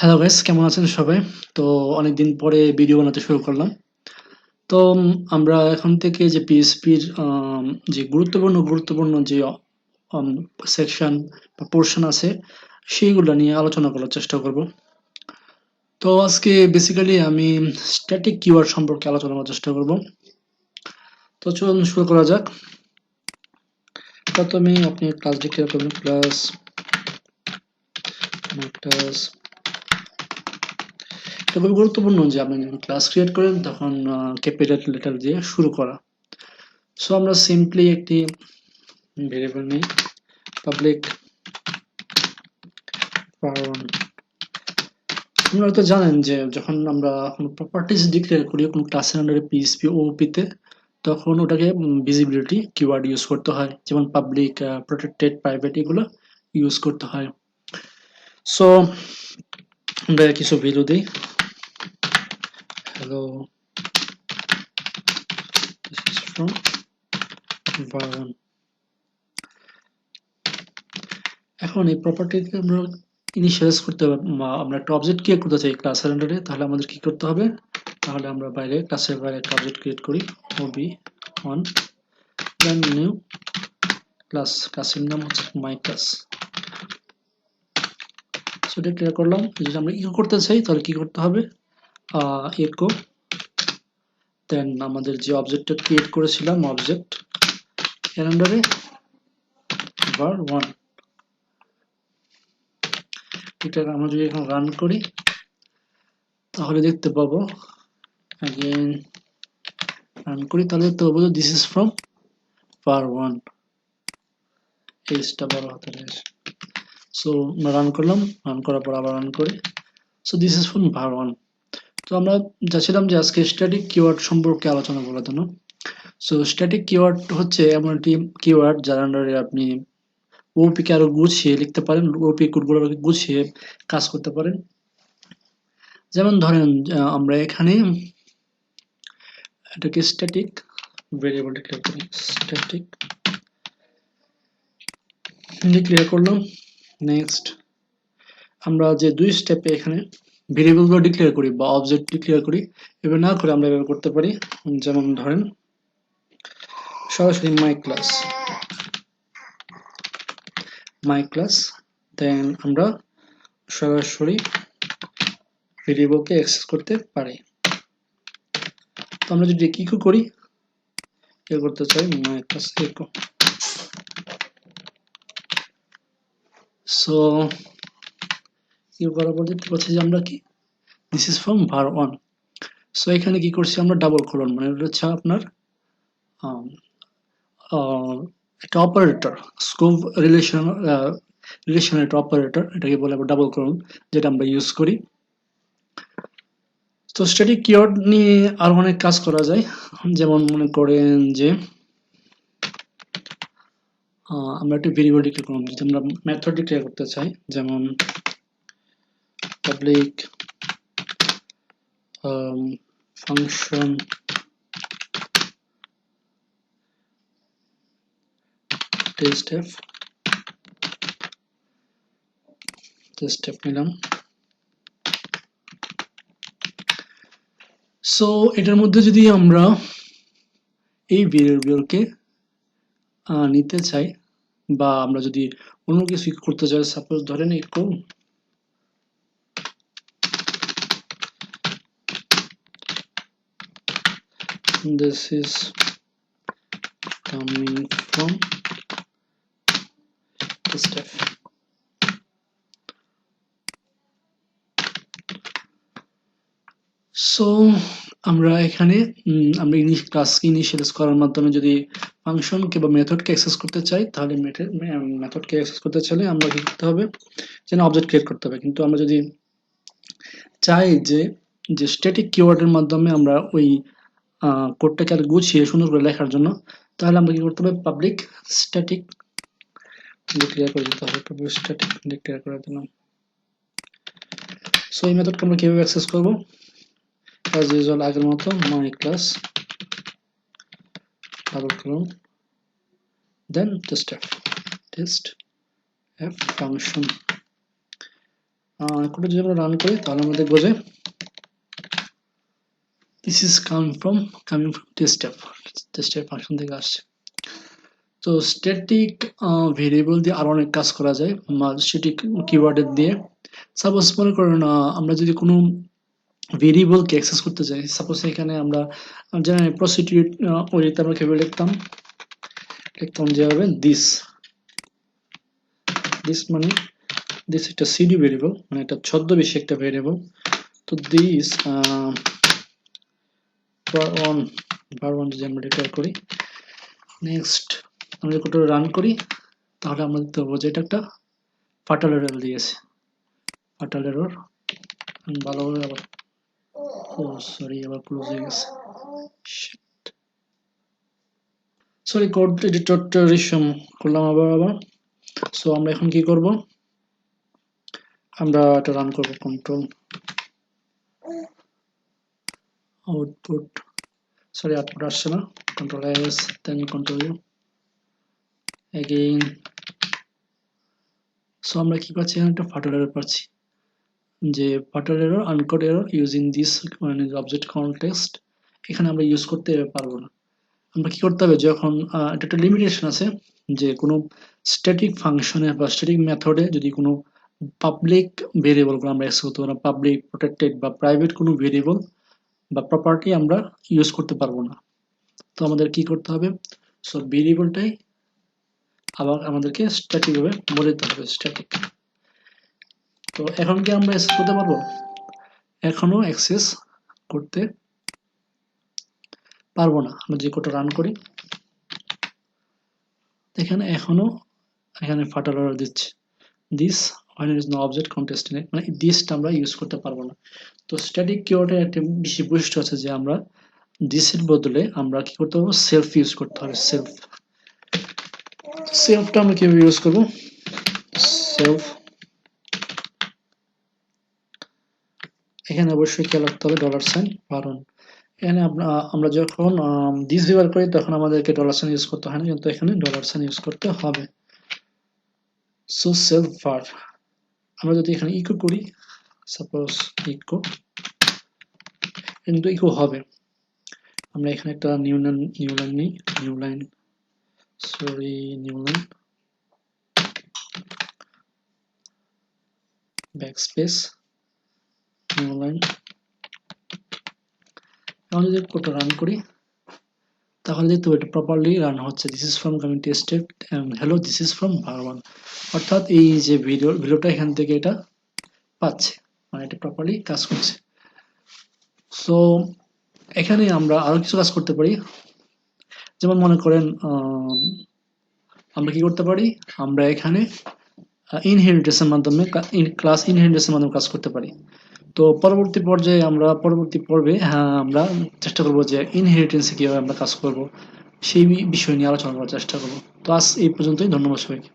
Hello guys, কেমন আছেন সবাই? তো অনেকদিন পরে ভিডিও বানাতে শুরু করলাম। তো আমরা এখন থেকে যে পিএইচপির যে গুরুত্বপূর্ণ যে আম সেকশন বা পোরশন আছে সেইগুলো নিয়ে আলোচনা করার চেষ্টা করব। তো আজকে বেসিক্যালি আমি স্ট্যাটিক কিওয়ার্ড সম্পর্কে আলোচনা করার চেষ্টা করব। তো চলুন শুরু করা যাক। প্রথমে আপনি ক্লাস ডিক্লেয়ার করবেন, ক্লাস ক্লাস এটা খুবই গুরুত্বপূর্ণ যে আপনি যখন ক্লাস ক্রিয়েট করেন তখন ক্যাপিটাল লেটার দিয়ে শুরু করা। সো আমরা সিম্পলি একটি ভেরিয়েবল নেই, পাবলিক var1। আপনারা তো জানেন যে যখন আমরা কোনো প্রপার্টিজ ডিক্লেয়ার করি কোনো ক্লাসের আন্ডারে পিএইচপি ওওপি তে, তখন ওটাকে ভিজিবিলিটি কিওয়ার্ড ইউজ করতে হয়, যেমন পাবলিক, প্রটেক্টেড, প্রাইভেট এগুলো ইউজ করতে হয়। সো আমরা কিছু ভ্যালু দিই, hello this is from var1। এখন এই প্রপার্টিকে আমরা ইনিশিয়ালাইজ করতে হবে, আমরা একটা অবজেক্ট ক্রিয়েট করতে চাই ক্লাসের আন্ডারে, তাহলে আমাদের কি করতে হবে? তাহলে আমরা ক্লাসের বাইরে একটা অবজেক্ট ক্রিয়েট করি, ob1 দেন নিউ ক্লাস। ক্লাসের নাম হচ্ছে মাই ক্লাস। সেটা ক্লিয়ার করলাম। যদি আমরা ইকো করতে চাই তাহলে কি করতে হবে? ইকো দেন আমাদের যে অবজেক্টটা ক্রিয়েট করেছিলাম অবজেক্ট এর আন্ডারে var1। এটা আমরা যদি এখন রান করি তাহলে দেখতে পাবো, अगेन রান করি তাহলে দেখতে পাবো দিস ইজ ফ্রম var1। এইচটা বড় হাতের এস। সো আমরা রান করলাম, রান করার পর আবার রান করি। So this is from var1। তো আমরা যাচ্ছিলাম যে আজকে স্ট্যাটিক কিওয়ার্ড সম্পর্কে আলোচনা করার জন্য। সো স্ট্যাটিক কিওয়ার্ড হচ্ছে এমন একটি কিওয়ার্ড যার আন্ডারে আপনি ওপি কে আরো গুছিয়ে লিখতে পারেন, ওপি কোডগুলো গুছিয়ে কাজ করতে পারেন। যেমন ধরেন আমরা এখানে এটাকে স্ট্যাটিক ভেরিয়েবল ডিক্লেয়ার করি, স্ট্যাটিক ডিক্লেয়ার করলাম। নেক্সট আমরা যে দুই স্টেপে এখানে ভেরিয়েবলগুলো ডিক্লেয়ার করি বা অবজেক্ট ডিক্লেয়ার করি, এভাবে না করে আমরা এভাবে করতে পারি। যেমন ধরেন সরাসরি মাই ক্লাস দেন আমরা সরাসরি ভেরিয়েবলকে অ্যাক্সেস করতে পারি। তো আমরা যদি ইকো করি, কি করতে চাই my class echo. So echo করার পর দেখতে পাচ্ছি যে আমরা কি this is from var1। So এখানে কি করছি আমরা ডাবল কোলন, মানে এটা হচ্ছে আপনার একটা অপারেটর, স্কোপ রিলেশন একটা অপারেটর, এটাকে বলে আবার ডাবল কোলন, যেটা আমরা ইউজ করি। তো স্ট্যাটিক কিওয়ার্ড নিয়ে আরো অনেক কাজ করা যায়। যেমন মনে করেন যে আমরা একটা ভেরিয়েবল ডিক্লেয়ার করলাম, যদি আমরা মেথড ডিক্লেয়ার করতে চাই, যেমন পাবলিক ফাংশন টেস্টএফ নিলাম। সো এটার মধ্যে যদি আমরা এই ভেরিয়েবলকে নিতে চাই বা আমরা যদি অন্য কিছু করতে চাই, সাপোজ ধরেন echo this is coming from testf। So আমরা এখানে আমরা ক্লাসকে ইনিশিয়ালাইজ করার মাধ্যমে যদি ফাংশনকে বা মেথডকে অ্যাক্সেস করতে চাই, তাহলে মেথডকে অ্যাক্সেস করতে চাইলে আমরা কি করতে হবে, যেন অবজেক্ট ক্রিয়েট করতে হবে। কিন্তু আমরা যদি চাই যে স্ট্যাটিক কিওয়ার্ডের মাধ্যমে আমরা ওই কোডটাকে আর গুছিয়ে সুন্দর করে লেখার জন্য, তাহলে আমরা কি করতে হবে, পাবলিক স্ট্যাটিক ডিক্লেয়ার করে দিতে হবে। পাবলিক স্ট্যাটিক ডিক্লেয়ার করে দিলাম। সো এই মেথডকে আমরা কিভাবে অ্যাক্সেস করব? অ্যাজ ইউজুয়াল আগের মতো my class double colon then test F function কোডটা যদি আমরা রান করি তাহলে আমরা দেখবো যে this is coming from test step function থেকে আসছে। তো স্ট্যাটিক ভেরিয়েবল দিয়ে আরো অনেক কাজ করা যায় স্ট্যাটিক কিওয়ার্ডের দিয়ে। সাপোজ মনে করেন আমরা যদি কোনো ভেরিয়েবলকে অ্যাক্সেস করতে চাই, সাপোজ এখানে আমরা জানি প্রসিডিউর ওইটা আমরা কিভাবে লিখতাম যেভাবে দিস মানে দিস একটা সিডি ভেরিয়েবল, মানে এটা ছদ্মবেশী একটা ভেরিয়েবল। তো দিস var1 যদি আমরা ডিক্লেয়ার করি, নেক্সট আমরা কোডটা রান করি তাহলে আমরা দেখতে পাবো যে এটা একটা ফাটাল এরর দিয়েছে, ফাটাল এরর। ভালোভাবে আবার সরি আবার ক্লোজ হয়ে গেছে, সরি কোড এডিটরটা রিসম করলাম আবার। সো আমরা এখন কি করব, আমরা এটা রান করব কন্ট্রোল আউটপুট, সরি আউটপুট আসছে না, control S then control U again. So আমরা কি পাচ্ছি, এখানে একটা ফাটাল এরর পাচ্ছি, যে fatal error uncode error using this মানে অবজেক্ট কনটেক্সট, এখানে আমরা ইউজ করতে পারবো না। আমরা কি করতে হবে, যখন এটা একটা লিমিটেশন আছে যে কোনো স্ট্যাটিক ফাংশনে বা স্ট্যাটিক মেথডে যদি কোনো পাবলিক ভেরিয়েবলগুলো আমরা অ্যাক্সেস করতে পারবো না, পাবলিক প্রোটেক্টেড বা প্রাইভেট কোনো ভেরিয়েবল বা প্রপার্টি আমরা ইউজ করতে পারবো না। তো আমাদের কি করতে হবে, সো ভেরিয়েবলটাই আবার আমাদেরকে স্ট্যাটিক ভাবে বলে দিতে হবে, স্ট্যাটিক। তো এখন কি আমরা অ্যাক্সেস করতে পারবো, এখনো অ্যাক্সেস করতে পারবো না। আমরা যে কোডটা রান করি এখানে এখনো এখানে ফাটাল এরর দিচ্ছে, this when there is no object context in it, মানে দিসটা আমরা ইউজ করতে পারবো না। তো স্ট্যাটিক কিওয়ার্ডের একটা বেশি বৈশিষ্ট্য আছে যে আমরা দিসের বদলে আমরা কি করতে পারবো, সেলফ ইউজ করতে হবে। সেলফটা আমরা কিভাবে ইউজ করব, সেলফ এখানে অবশ্যই খেয়াল রাখতে হবে $, কারণ এখানে আমরা যখন দিস ব্যবহার করি তখন আমাদেরকে $, ইউজ করতে হয় না, কিন্তু এখানে $, ইউজ করতে হবে। সো সেলফ var, আমরা যদি এখানে ইকো করি, সাপোজ ইকো, কিন্তু ইকো হবে, আমরা এখানে একটা new line backspace new line. আমরা যদি কোডটা রান করি তাহলে দেখতে পাবো এটা প্রপারলি রান হচ্ছে, this is from coming tested and hello this is from var1, অর্থাৎ এই যে ভিডিওটা এখান থেকে এটা পাচ্ছে, মানে এটা প্রপারলি কাজ করছে। সো এখানে আমরা আরো কিছু কাজ করতে পারি, যেমন মনে করেন আমরা কি করতে পারি, আমরা এখানে ইনহেরিটেন্সের মাধ্যমে ক্লাস ইনহেরিটেন্সের মাধ্যমে কাজ করতে পারি। তো পরবর্তী পর্বে আমরা চেষ্টা করব যে ইনহেরিটেন্সে কিভাবে আমরা কাজ করব সেই বিষয় নিয়ে আলোচনা করার চেষ্টা করব। তো আজ এই পর্যন্তই, ধন্যবাদ সবাইকে।